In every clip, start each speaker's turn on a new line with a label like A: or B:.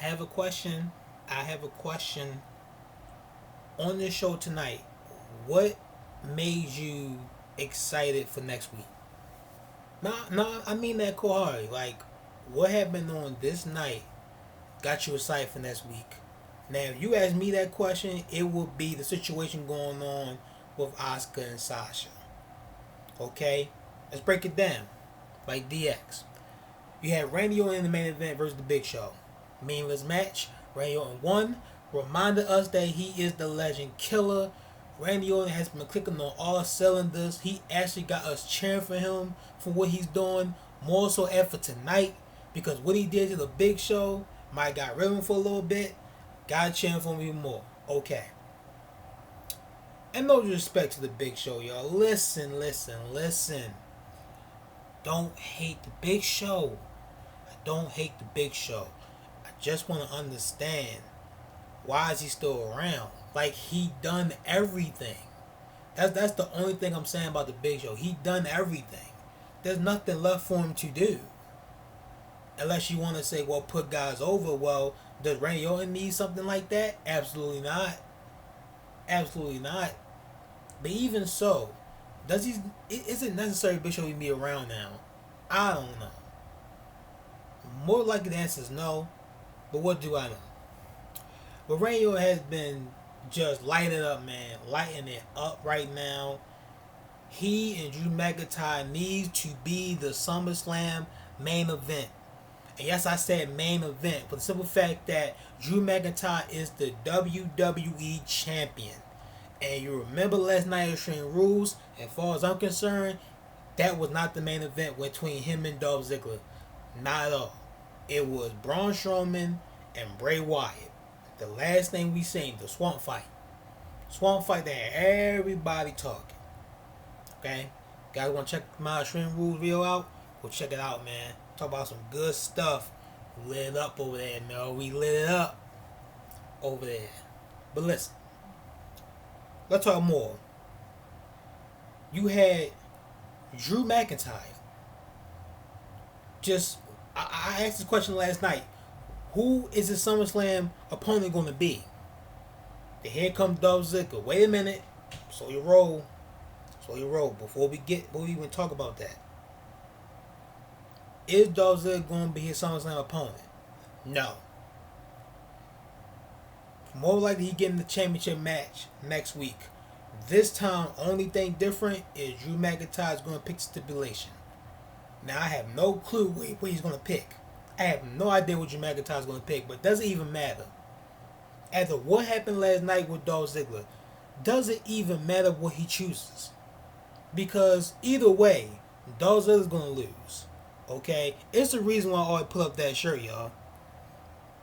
A: I have a question. I have a question on this show tonight. What made you excited for next week? No, no, I mean that cold. Like, what happened on this night got you excited for next week? Now, if you ask me that question, it would be the situation going on with Asuka and Sasha. Okay, let's break it down. Like DX, you had Randy Orton in the main event versus the Big Show. Meaningless match. Randy Orton won, reminded us that he is the legend killer. Randy Orton has been clicking on all cylinders. He actually got us cheering for him for what he's doing. More so after tonight, because what he did to the Big Show might got rid of him for a little bit. Got cheering for him even more. Okay. And no disrespect to the Big Show, y'all. Listen, listen, listen. Don't hate the Big Show. I don't hate the Big Show. I just want to understand, why is he still around? Like, he done everything. That's the only thing I'm saying about the Big Show. He done everything. There's nothing left for him to do. Unless you want to say, well, put guys over. Well, does Randy Orton need something like that? Absolutely not. Absolutely not. But even so, is it necessary Big Show to be around now? I don't know. More likely the answer is no. But what do I know? But Randy Orton has been just lighting it up, man. Lighting it up right now. He and Drew McIntyre needs to be the SummerSlam main event. And yes, I said main event for the simple fact that Drew McIntyre is the WWE champion. And you remember last night at Extreme Rules, as far as I'm concerned, that was not the main event between him and Dolph Ziggler. Not at all. It was Braun Strowman and Bray Wyatt. The last thing we seen, the Swamp Fight. Swamp Fight that had everybody talking. Okay? Guys want to check my Extreme Rules video out? Go check it out, man. Talk about some good stuff. We lit it up over there, man. We lit it up over there. But listen. Let's talk more. You had Drew McIntyre. I asked this question last night. Who is his SummerSlam opponent going to be? And here comes Dolph Ziggler. Wait a minute. Slow your roll. Slow your roll. Before we even talk about that. Is Dolph Ziggler going to be his SummerSlam opponent? No. More likely he getting the championship match next week. This time, only thing different is Drew McIntyre is going to pick stipulation. Now, I have no clue what he's going to pick. I have no idea what Drew McIntyre is going to pick, but it doesn't even matter. After what happened last night with Dolph Ziggler, does it even matter what he chooses? Because either way, Dolph Ziggler is going to lose. Okay? It's the reason why I always put up that shirt, y'all.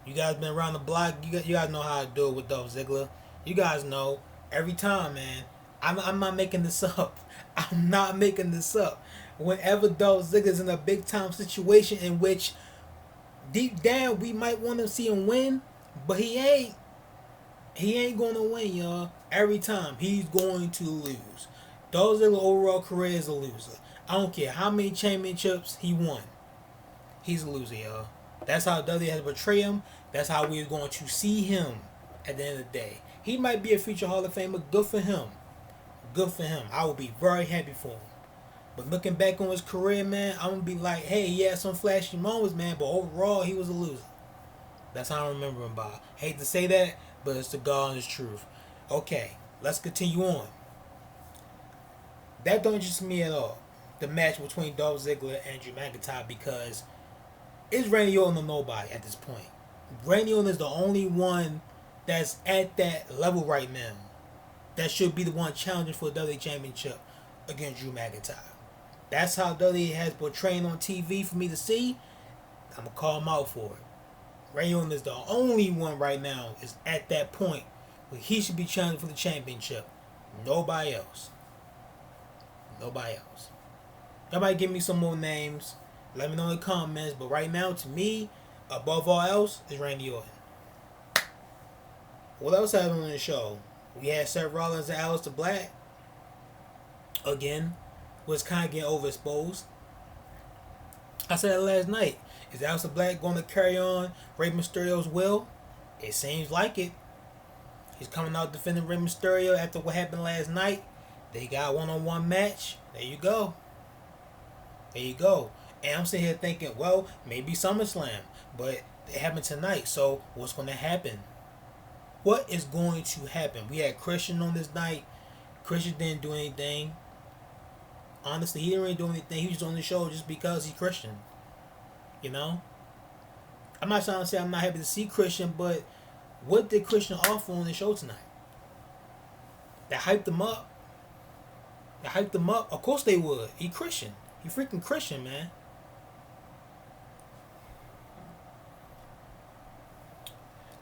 A: You guys been around the block. You guys know how to do it with Dolph Ziggler. You guys know every time, man. I'm not making this up. I'm not making this up. Whenever Dolph Ziggler's in a big time situation in which deep down we might want to see him win, but he ain't. He ain't going to win, y'all. Every time he's going to lose. Dolph Ziggler's overall career is a loser. I don't care how many championships he won. He's a loser, y'all. That's how WWE has betrayed him. That's how we're going to see him at the end of the day. He might be a future Hall of Famer. Good for him. Good for him. I will be very happy for him. But looking back on his career, man, I'm going to be like, hey, he had some flashy moments, man, but overall, he was a loser. That's how I remember him by. Hate to say that, but it's the God and His truth. Okay, let's continue on. That don't interest me at all. The match between Dolph Ziggler and Drew McIntyre, because it's Randy Orton or nobody at this point. Randy Orton is the only one that's at that level right now that should be the one challenging for the WWE Championship against Drew McIntyre. That's how WWE has portrayed on TV for me to see. I'm going to call him out for it. Randy Orton is the only one right now is at that point where he should be challenging for the championship. Nobody else. Nobody else. Y'all give me some more names. Let me know in the comments. But right now, to me, above all else, is Randy Orton. What else happened on the show? We had Seth Rollins and Aleister Black. Again, was kind of getting overexposed. I said it last night. Is Aleister Black going to carry on Rey Mysterio's will? It seems like it. He's coming out defending Rey Mysterio after what happened last night. They got a one-on-one match. There you go. There you go. And I'm sitting here thinking, well, maybe SummerSlam. But it happened tonight. So what's going to happen? What is going to happen? We had Christian on this night. Christian didn't do anything. Honestly, he didn't really do anything. He was on the show just because he's Christian. You know? I'm not trying to say I'm not happy to see Christian, but what did Christian offer on the show tonight? They hyped him up. They hyped him up. Of course they would. He Christian. He freaking Christian, man.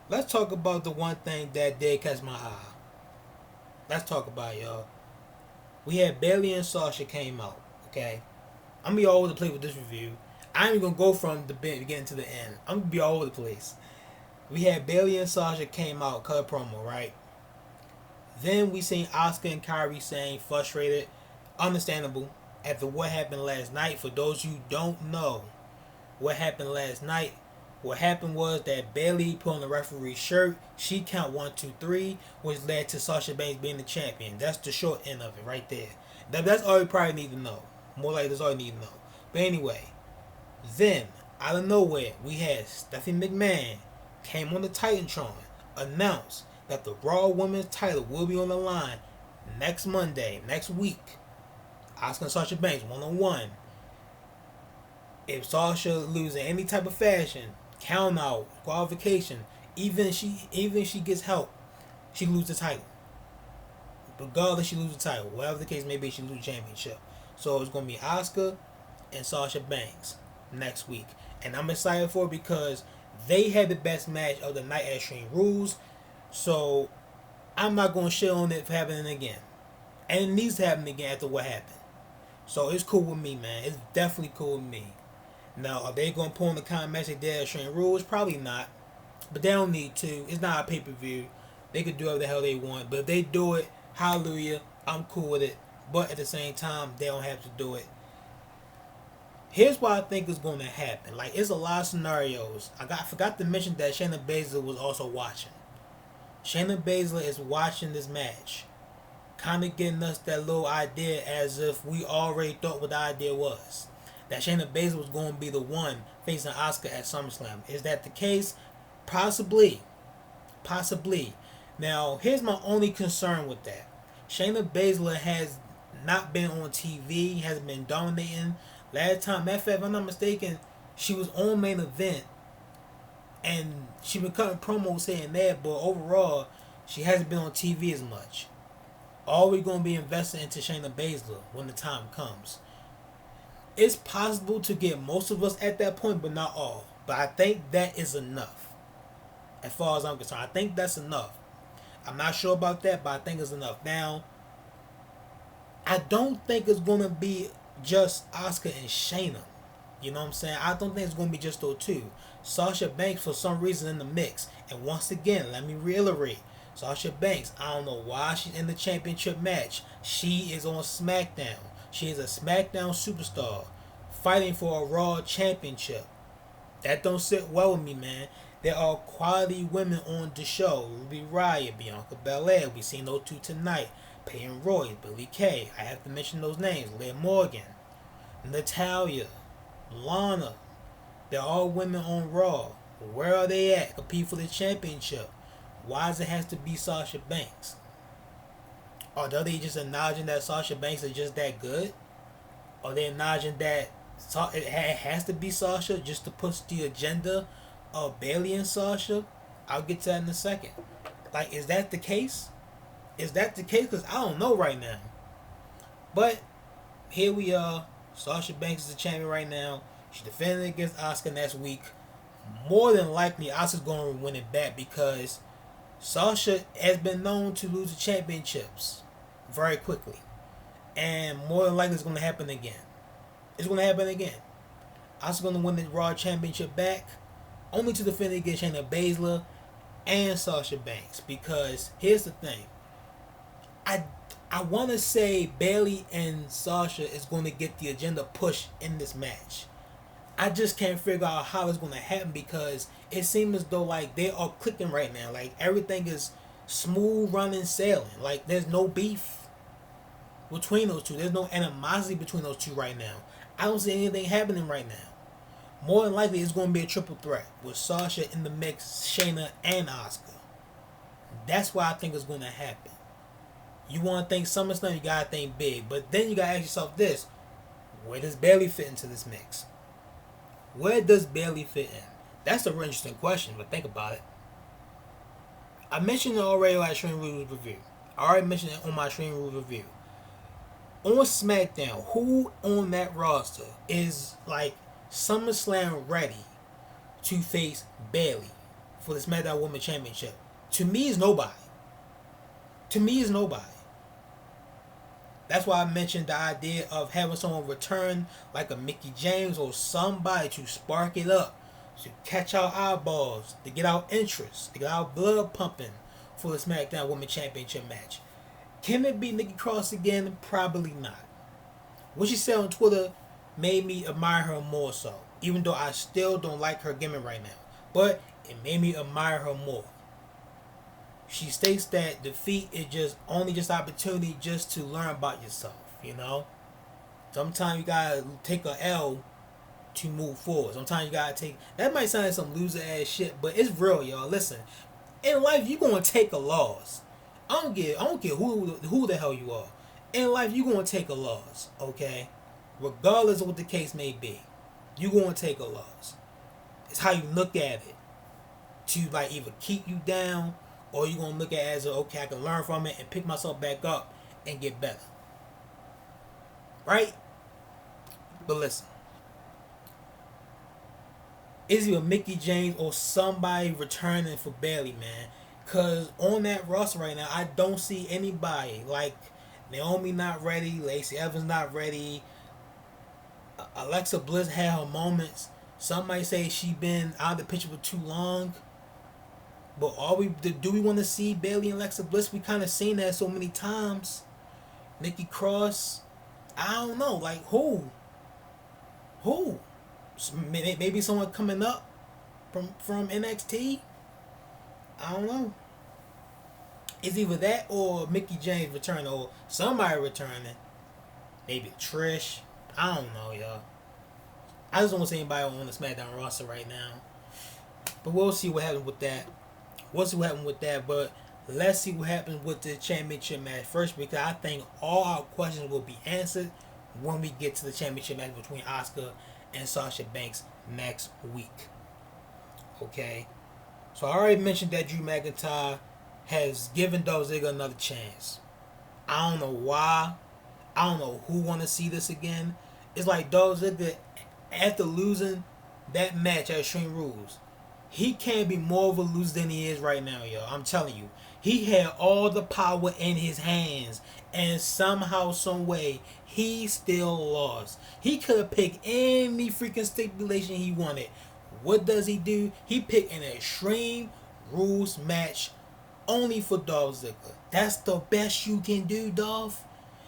A: Let's talk about the one thing that did catch my eye. Let's talk about it, y'all. We had Bayley and Sasha came out, okay? I'm going to be all over the place with this review. I ain't going to go from the beginning to the end. I'm going to be all over the place. We had Bayley and Sasha came out, cut a promo, right? Then we seen Asuka and Kairi Sane frustrated, understandable, after what happened last night. For those who don't know what happened last night, what happened was that Bayley put on the referee's shirt. She count 1, 2, 3, which led to Sasha Banks being the champion. That's the short end of it right there. That's all you probably need to know. More like that's all you need to know. But anyway, then out of nowhere we had Stephanie McMahon came on the Titantron, announced that the Raw Women's title will be on the line next Monday, next week. Asuka and Sasha Banks 1-on-1. If Sasha loses in any type of fashion, count out, qualification, even she gets help, she loses the title. Regardless, she loses the title. Whatever the case may be, she loses the championship. So it's gonna be Asuka and Sasha Banks next week, and I'm excited for it because they had the best match of the night at Extreme Rules. So I'm not gonna shit on it for happening again, and it needs to happen again after what happened. So it's cool with me, man. It's definitely cool with me. Now, are they going to pull in the kind of match they did at Extreme Rules? Probably not. But they don't need to. It's not a pay-per-view. They can do whatever the hell they want. But if they do it, hallelujah, I'm cool with it. But at the same time, they don't have to do it. Here's what I think is going to happen. Like, it's a lot of scenarios. I forgot to mention that Shayna Baszler was also watching. Shayna Baszler is watching this match. Kind of getting us that little idea as if we already thought what the idea was. That Shayna Baszler was going to be the one facing Asuka at SummerSlam. Is that the case? Possibly. Possibly. Now, here's my only concern with that. Shayna Baszler has not been on TV, hasn't been dominating. Last time, matter of fact, if I'm not mistaken, she was on Main Event. And she been cutting promos saying that, but overall, she hasn't been on TV as much. Are we going to be investing into Shayna Baszler when the time comes? It's possible to get most of us at that point, but not all. But I think that is enough. As far as I'm concerned, I think that's enough. I'm not sure about that, but I think it's enough. Now, I don't think it's going to be just Asuka and Shayna. You know what I'm saying? I don't think it's going to be just those two. Sasha Banks, for some reason, in the mix. And once again, let me reiterate. Sasha Banks, I don't know why she's in the championship match. She is on SmackDown. She is a SmackDown superstar fighting for a Raw championship. That don't sit well with me, man. There are quality women on the show. Ruby Riott, Bianca Belair. We seen those two tonight. Peyton Royce, Billie Kay. I have to mention those names. Liv Morgan, Natalya, Lana. They're all women on Raw. Where are they at? Compete for the championship. Why does it have to be Sasha Banks? Are they just acknowledging that Sasha Banks is just that good? Are they acknowledging that it has to be Sasha just to push the agenda of Bayley and Sasha? I'll get to that in a second. Like, is that the case? Is that the case? Because I don't know right now. But here we are. Sasha Banks is the champion right now. She's defending against Asuka next week. More than likely, Asuka's going to win it back because Sasha has been known to lose the championships very quickly. And more than likely, it's going to happen again. It's going to happen again. Asuka's going to win the Raw Championship back, only to defend against Shayna Baszler and Sasha Banks. Because here's the thing. I want to say Bayley and Sasha is going to get the agenda pushed in this match. I just can't figure out how it's gonna happen because it seems as though like they are clicking right now. Like everything is smooth running sailing. Like there's no beef between those two. There's no animosity between those two right now. I don't see anything happening right now. More than likely, it's going to be a triple threat with Sasha in the mix, Shayna, and Asuka. That's why I think it's going to happen. You want to think SummerSlam, you got to think big. But then you got to ask yourself this. Where does Bayley fit into this mix? Where does Bayley fit in? That's a real interesting question, but think about it. I mentioned it already on my Extreme Rules review. I already mentioned it on my Extreme Rules review. On SmackDown, who on that roster is like SummerSlam ready to face Bayley for the SmackDown Women's Championship? To me, is nobody. To me, is nobody. That's why I mentioned the idea of having someone return like a Mickie James or somebody to spark it up, to catch our eyeballs, to get our interest, to get our blood pumping for the SmackDown Women's Championship match. Can it be Nikki Cross again? Probably not. What she said on Twitter made me admire her more so, even though I still don't like her gimmick right now. But it made me admire her more. She states that defeat is just opportunity just to learn about yourself, you know? Sometimes you gotta take a L to move forward. Sometimes you gotta take, that might sound like some loser ass shit, but it's real, y'all. Listen, in life you gonna take a loss. I don't care who the hell you are. In life you gonna take a loss, okay? Regardless of what the case may be, you gonna take a loss. It's how you look at it. To like either keep you down, or you gonna look at it as okay, I can learn from it and pick myself back up and get better. Right? But listen. Is either Mickie James or somebody returning for Bayley, man. Cause on that roster right now, I don't see anybody. Like Naomi not ready, Lacey Evans not ready. Alexa Bliss had her moments. Some might say she been out of the picture for too long. But do we want to see Bayley and Alexa Bliss? We kind of seen that so many times. Nikki Cross, I don't know. Like who? Maybe someone coming up from NXT. I don't know. It's either that or Mickie James returning or somebody returning. Maybe Trish. I don't know, y'all. I just don't see anybody on the SmackDown roster right now. But we'll see what happens with that. But let's see what happens with the championship match first, because I think all our questions will be answered when we get to the championship match between Asuka and Sasha Banks next week. Okay? So I already mentioned that Drew McIntyre has given Dolph Ziggler another chance. I don't know why. I don't know who want to see this again. It's like Dolph Ziggler, after losing that match at Extreme Rules, he can't be more of a loser than he is right now, y'all. I'm telling you. He had all the power in his hands, and somehow, some way, he still lost. He could have picked any freaking stipulation he wanted. What does he do? He picked an Extreme Rules match only for Dolph Ziggler. That's the best you can do, Dolph?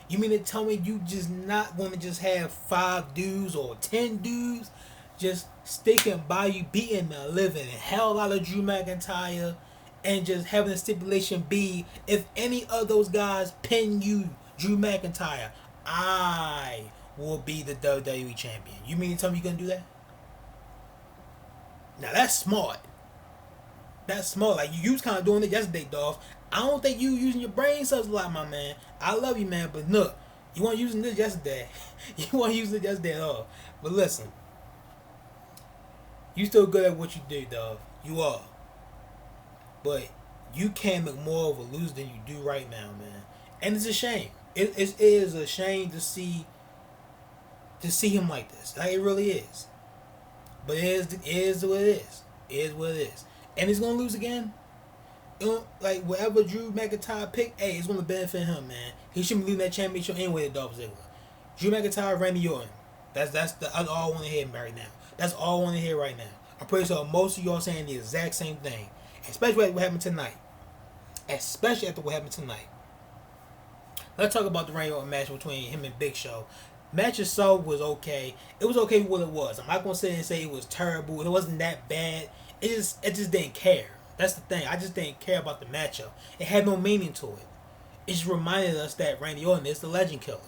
A: You mean to tell me you just not going to just have 5 dudes or 10 dudes just sticking by you, beating the living hell out of Drew McIntyre, and just having a stipulation be, if any of those guys pin you, Drew McIntyre, I will be the WWE champion. You mean to tell me you're going to do that? Now that's smart. That's smart. Like you was kind of doing it yesterday, Dolph. I don't think you using your brain cells a lot, my man. I love you, man, but look, you weren't using this yesterday. You weren't using it yesterday at all. But listen, you still good at what you do, Dolph. You are. But you can't look more of a loser than you do right now, man. And it's a shame. It is a shame to see him like this. Like it really is. But it is what it is. It is what it is. And he's gonna lose again. You know, like whatever Drew McIntyre picked, hey, it's gonna benefit him, man. He shouldn't be losing that championship anyway to Dolph Ziggler. Drew McIntyre, Randy Orton. That's all I want to hear right now. That's all I want to hear right now. I'm pretty sure most of y'all saying the exact same thing, especially after what happened tonight. Especially after what happened tonight. Let's talk about the Randy Orton match between him and Big Show. Match itself was okay. It was okay with what it was. I'm not gonna sit and say it was terrible. It wasn't that bad. It just didn't care. That's the thing. I just didn't care about the matchup. It had no meaning to it. It just reminded us that Randy Orton is the Legend Killer.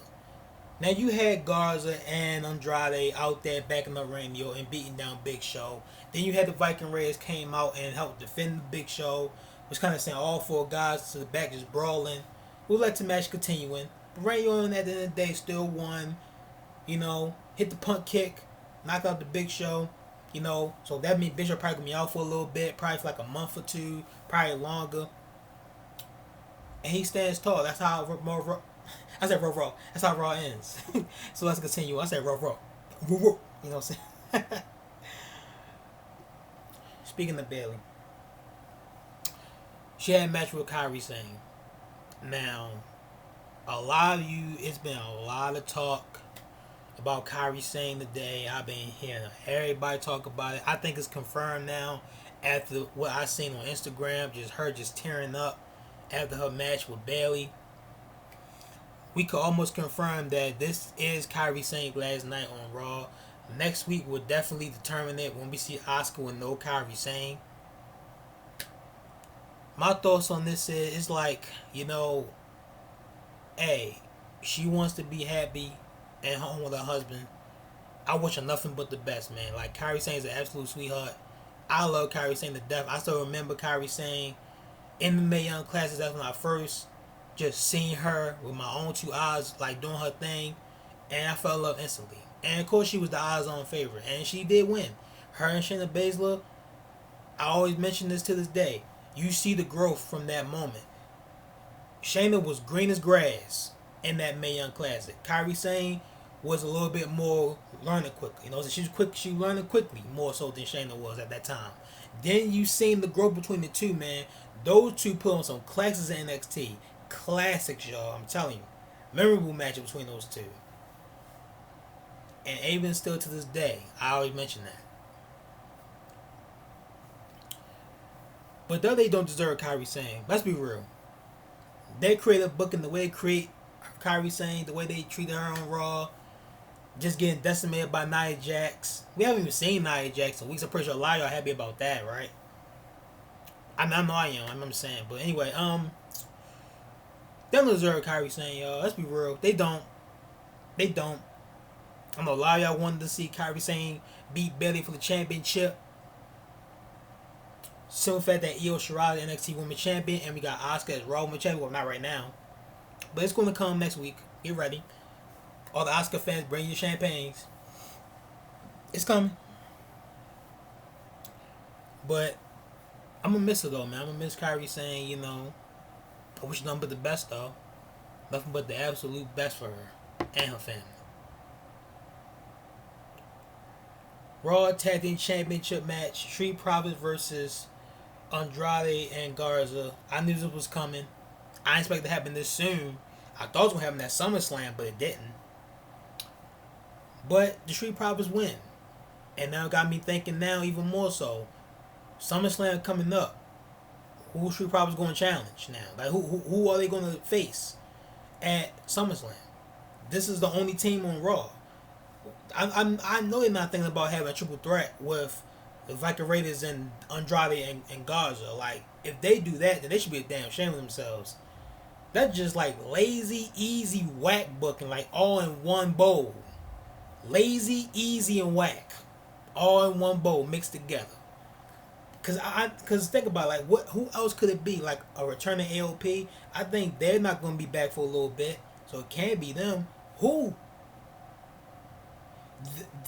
A: Now you had Garza and Andrade out there backing up Randy Orton and beating down Big Show. Then you had the Viking Raiders came out and helped defend the Big Show. Was kind of saying all four guys to the back just brawling. We'll let the match continuing. But Randy Orton at the end of the day still won. You know, hit the punt kick, knock out the Big Show. You know, so that means Big Show probably gonna be out for a little bit, probably for like a month or two, probably longer. And he stands tall. That's how I said Raw. That's how Raw ends. So let's continue. I said Raw. You know what I'm saying? Speaking of Bayley, she had a match with Kairi Sane. Now, a lot of you, it's been a lot of talk about Kairi Sane today. I've been hearing everybody talk about it. I think it's confirmed now after what I seen on Instagram, just her just tearing up after her match with Bayley. We could almost confirm that this is Kairi Sane last night on Raw. Next week will definitely determine it when we see Asuka with no Kairi Sane. My thoughts on this is, it's like, you know, hey, she wants to be happy at home with her husband. I wish her nothing but the best, man. Like, Kairi Sane is an absolute sweetheart. I love Kairi Sane to death. I still remember Kairi Sane in the Mae Young classes. That's when I first just seen her with my own two eyes, like doing her thing, and I fell in love instantly. And of course, she was the odds-on favorite, and she did win. Her and Shayna Baszler, I always mention this to this day. You see the growth from that moment. Shayna was green as grass in that Mae Young Classic. Kairi Sane was a little bit more learning quickly. You know, she was quick. She learning quickly more so than Shayna was at that time. Then you seen the growth between the two, man. Those two put on some classics in NXT. Classics, y'all. I'm telling you, memorable match between those two. And even still to this day, I always mention that. But though they don't deserve Kairi Sane, let's be real. They create a book in the way they create Kairi Sane, the way they treated her on Raw, just getting decimated by Nia Jax. We haven't even seen Nia Jax in weeks. I'm pretty sure a lot of y'all happy about that, right? I know I am. I'm saying, but anyway, they don't deserve Kairi Sane, y'all. Let's be real. They don't. I know a lot of y'all wanted to see Kairi Sane beat Bayley for the championship. Simple fact that Io Shirai is NXT Women's Champion, and we got Asuka as Raw Women's Champion. Well, not right now, but it's going to come next week. Get ready. All the Asuka fans, bring your champagnes. It's coming. But I'm going to miss her, though, man. I'm going to miss Kairi Sane, you know. I wish nothing but the best, though. Nothing but the absolute best for her and her family. Raw Tag Team Championship match. Street Profits versus Andrade and Garza. I knew this was coming. I didn't expect it to happen this soon. I thought it was going to happen at SummerSlam, but it didn't. But the Street Profits win. And now it got me thinking now even more so. SummerSlam coming up. Who Street Profits going to challenge now? Like who are they going to face at SummerSlam? This is the only team on Raw. I know they're not thinking about having a triple threat with the Viking Raiders and Andrade and Garza. Like, if they do that, then they should be a damn shame of themselves. That's just like lazy, easy, whack booking, like all in one bowl. Lazy, easy, and whack, all in one bowl mixed together. Cause think about it, like who else could it be? Like a returning AOP? I think they're not going to be back for a little bit, so it can't be them. Who?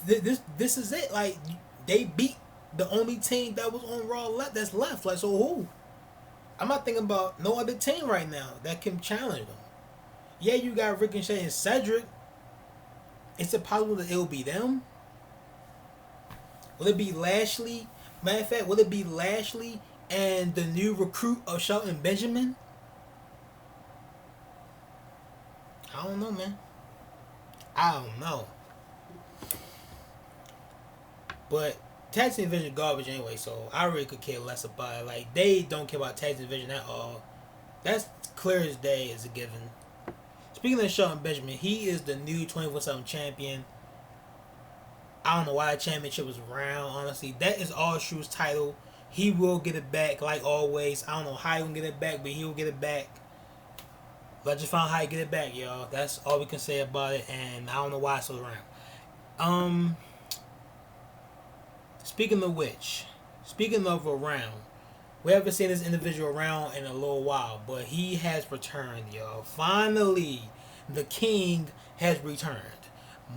A: This is it. Like, they beat the only team that was on Raw that's left. Like, so who? I'm not thinking about no other team right now that can challenge them. Yeah, you got Ricochet and Cedric. Is it possible that it'll be them? Will it be Lashley? Matter of fact, will it be Lashley and the new recruit of Shelton Benjamin? I don't know, man. I don't know. But tag team division garbage anyway, so I really could care less about it. Like, they don't care about tag team division at all. That's clear as day as a given. Speaking of Shelton Benjamin, he is the new 24/7 champion. I don't know why the championship was around, honestly. That is R-Truth's title. He will get it back, like always. I don't know how he will get it back, but he will get it back. Let's just find out how he get it back, y'all. That's all we can say about it, and I don't know why it's still around. Speaking of which, speaking of around, we haven't seen this individual around in a little while, but he has returned, y'all. Finally, the king has returned.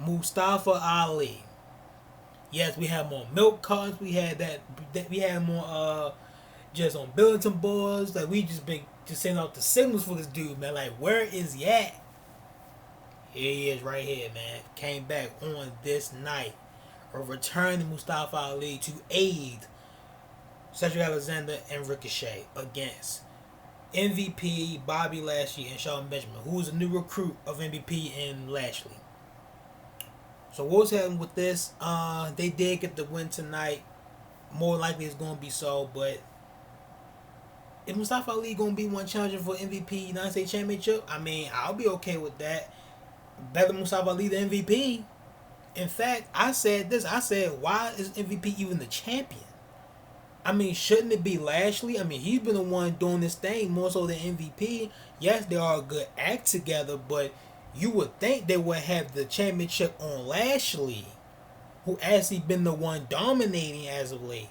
A: Mustafa Ali. Yes, we have more milk cards. We had that we had more just on bulletin boards. Like we just been just sending out the signals for this dude, man. Like, where is he at? Here he is right here, man. Came back on this night. A return to Mustafa Ali to aid Cedric Alexander and Ricochet against MVP Bobby Lashley and Shelton Benjamin, who is a new recruit of MVP and Lashley. So what's happening with this? They did get the win tonight. More likely it's going to be so, but is Mustafa Ali going to be one challenger for MVP United States Championship? I mean, I'll be okay with that. Better Mustafa Ali than MVP. In fact, I said this. I said, why is MVP even the champion? I mean, shouldn't it be Lashley? I mean, he's been the one doing this thing more so than MVP. Yes, they are a good act together, but you would think they would have the championship on Lashley, who actually been the one dominating as of late.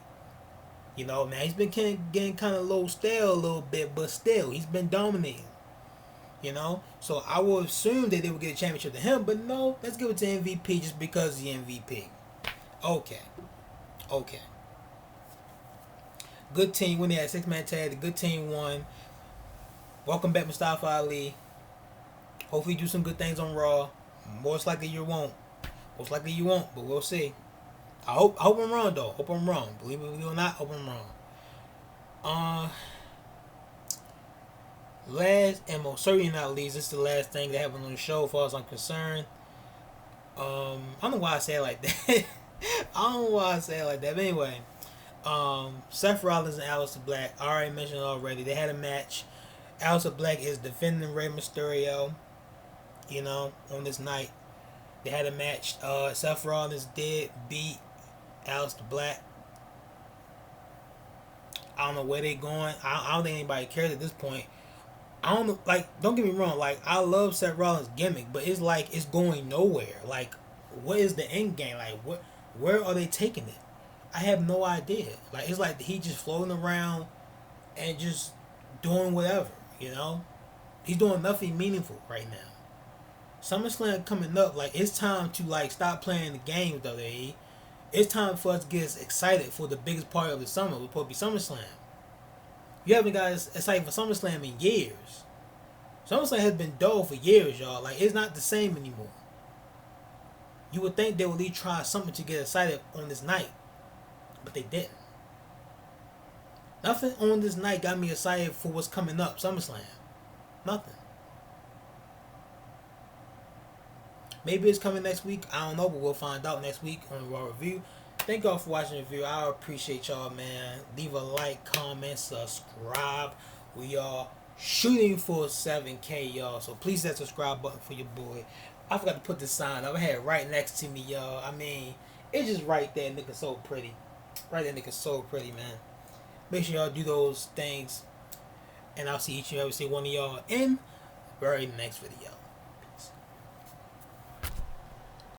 A: You know, man, he's been getting kind of low stale a little bit, but still, he's been dominating. You know, so I would assume that they would get a championship to him, but no, let's give it to MVP just because he's MVP. Okay. Good team when they had 6-man tag. The good team won. Welcome back, Mustafa Ali. Hopefully, you do some good things on Raw. Most likely you won't, but we'll see. I hope I'm wrong though. Hope I'm wrong. Believe it or not, hope I'm wrong. Last and most certainly not least, this is the last thing that happened on the show, as far as I'm concerned. I don't know why I say it like that. But anyway, Seth Rollins and Aleister Black. I already mentioned it already. They had a match. Aleister Black is defending Rey Mysterio. You know, on this night, they had a match. Seth Rollins did beat Aleister Black. I don't know where they going. I don't think anybody cares at this point. I don't know, like, don't get me wrong, like, I love Seth Rollins' gimmick, but it's like, it's going nowhere. Like, what is the end game? Like, where are they taking it? I have no idea. Like, it's like he just floating around and just doing whatever, you know? He's doing nothing meaningful right now. SummerSlam coming up, like, it's time to, like, stop playing the games, WWE. It's time for us to get excited for the biggest part of the summer, which will be SummerSlam. You haven't got excited for SummerSlam in years. SummerSlam has been dull for years, y'all. Like, it's not the same anymore. You would think they would at least try something to get excited on this night, but they didn't. Nothing on this night got me excited for what's coming up, SummerSlam. Nothing. Maybe it's coming next week. I don't know, but we'll find out next week on the Raw Review. Thank y'all for watching the review. I appreciate y'all, man. Leave a like, comment, subscribe. We are shooting for 7K, y'all. So please hit that subscribe button for your boy. I forgot to put the sign up. I had it right next to me, y'all. I mean, it's just right there. Nigga so pretty. Right there, nigga so pretty, man. Make sure y'all do those things. And I'll see each and every single one of y'all in the very next video.